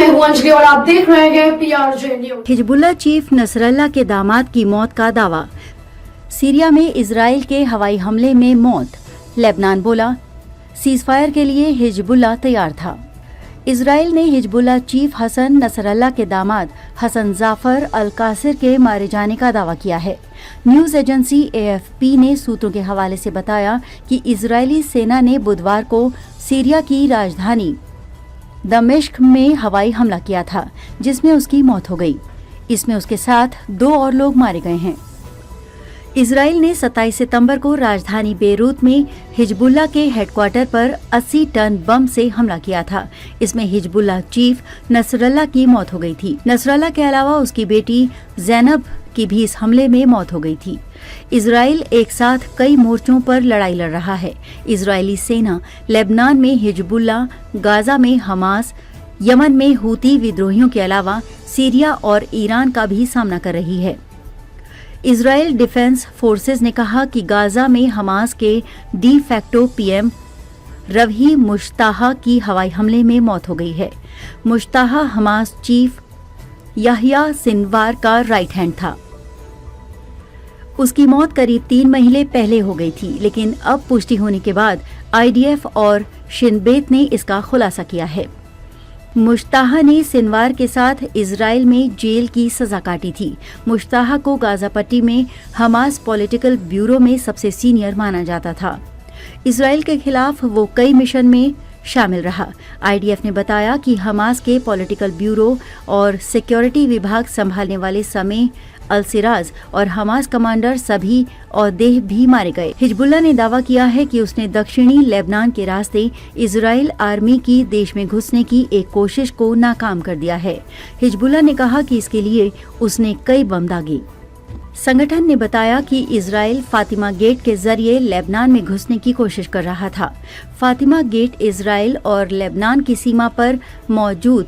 मैं हूं अंजलि और आप देख रहे हैं PRJ news. Hezbollah chief Nasrallah के दामाद की मौत का दावा। सीरिया में इजराइल के हवाई हमले में मौत। लेबनान बोला सीजफायर के लिए हिजबुल्लाह तैयार था। इजराइल ने हिजबुल्लाह चीफ हसन नसरल्लाह के दामाद हसन जाफर अल कासिर के मारे जाने का दावा किया है। न्यूज एजेंसी AFP ने सूत्रों के हवाले से बताया कि इजरायली सेना ने बुधवार को सीरिया की राजधानी दमिश्क में हवाई हमला किया था, जिसमें उसकी मौत हो गई। इसमें उसके साथ 2 और लोग मारे गए हैं। इजराइल ने 27 सितंबर को राजधानी बेरूत में हिजबुल्लाह के हेडक्वार्टर पर 80 टन बम से हमला किया था। इसमें हिजबुल्लाह चीफ नसरल्लाह की मौत हो गई थी। नसरल्लाह के अलावा उसकी बेटी ज़ैनब की भी इस हमले में मौत हो गई थी। इजराइल एक साथ कई मोर्चों पर लड़ाई लड़ रहा है। इजरायली सेना लेबनान में हिजबुल्लाह, गाजा में हमास, यमन में हूती विद्रोहियों के अलावा सीरिया और ईरान का भी सामना कर रही है। इजराइल डिफेंस फोर्सेस ने कहा कि गाजा में हमास के डी फैक्टो PM रवी मुश्ताहा की हवाई हमले में मौत हो गई है। मुश्ताहा हमास चीफ याह्या सिनवार का राइट हैंड था। उसकी मौत करीब 3 महीने पहले हो गई थी, लेकिन अब पुष्टि होने के बाद IDF और शिनबेत ने इसका खुलासा किया है। मुश्ताहा ने सिनवार के साथ इजराइल में जेल की सजा काटी थी। मुश्ताहा को गाजा पट्टी में हमास पॉलिटिकल ब्यूरो में सबसे सीनियर माना जाता था। इजराइल के खिलाफ वो कई मिशन में शामिल रहा। IDF ने बताया कि हमास के पॉलिटिकल ब्यूरो और सिक्योरिटी विभाग संभालने वाले समय अल सिराज और हमास कमांडर सभी औहदे भी मारे गए। हिजबुल्लाह ने दावा किया है कि उसने दक्षिणी लेबनान के रास्ते इजराइल आर्मी की देश में घुसने की एक कोशिश को नाकाम कर दिया है। हिजबुल्लाह ने कहा कि इसके लिए उसने कई बम दागे। संगठन ने बताया कि इजराइल फातिमा गेट के जरिए लेबनान में घुसने की कोशिश कर रहा था। फातिमा गेट इजराइल और लेबनान की सीमा पर मौजूद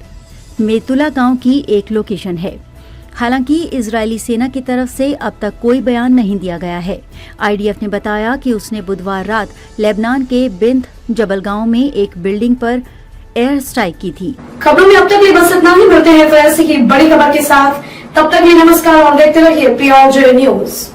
मेतुला गांव की एक लोकेशन है। हालांकि इजरायली सेना की तरफ से अब तक कोई बयान नहीं दिया गया है। IDF ने बताया कि उसने बुधवार रात लेबनान के बिंत जबल गांव में एक बिल्डिंग पर एयर स्ट्राइक की थी। खबरों में अब तक ये बस इतना ही। मिलते हैं फिर ऐसी ही बड़ी खबर के साथ। तब तक ये नमस्कार और देखते रहिए PRJ न्यूज।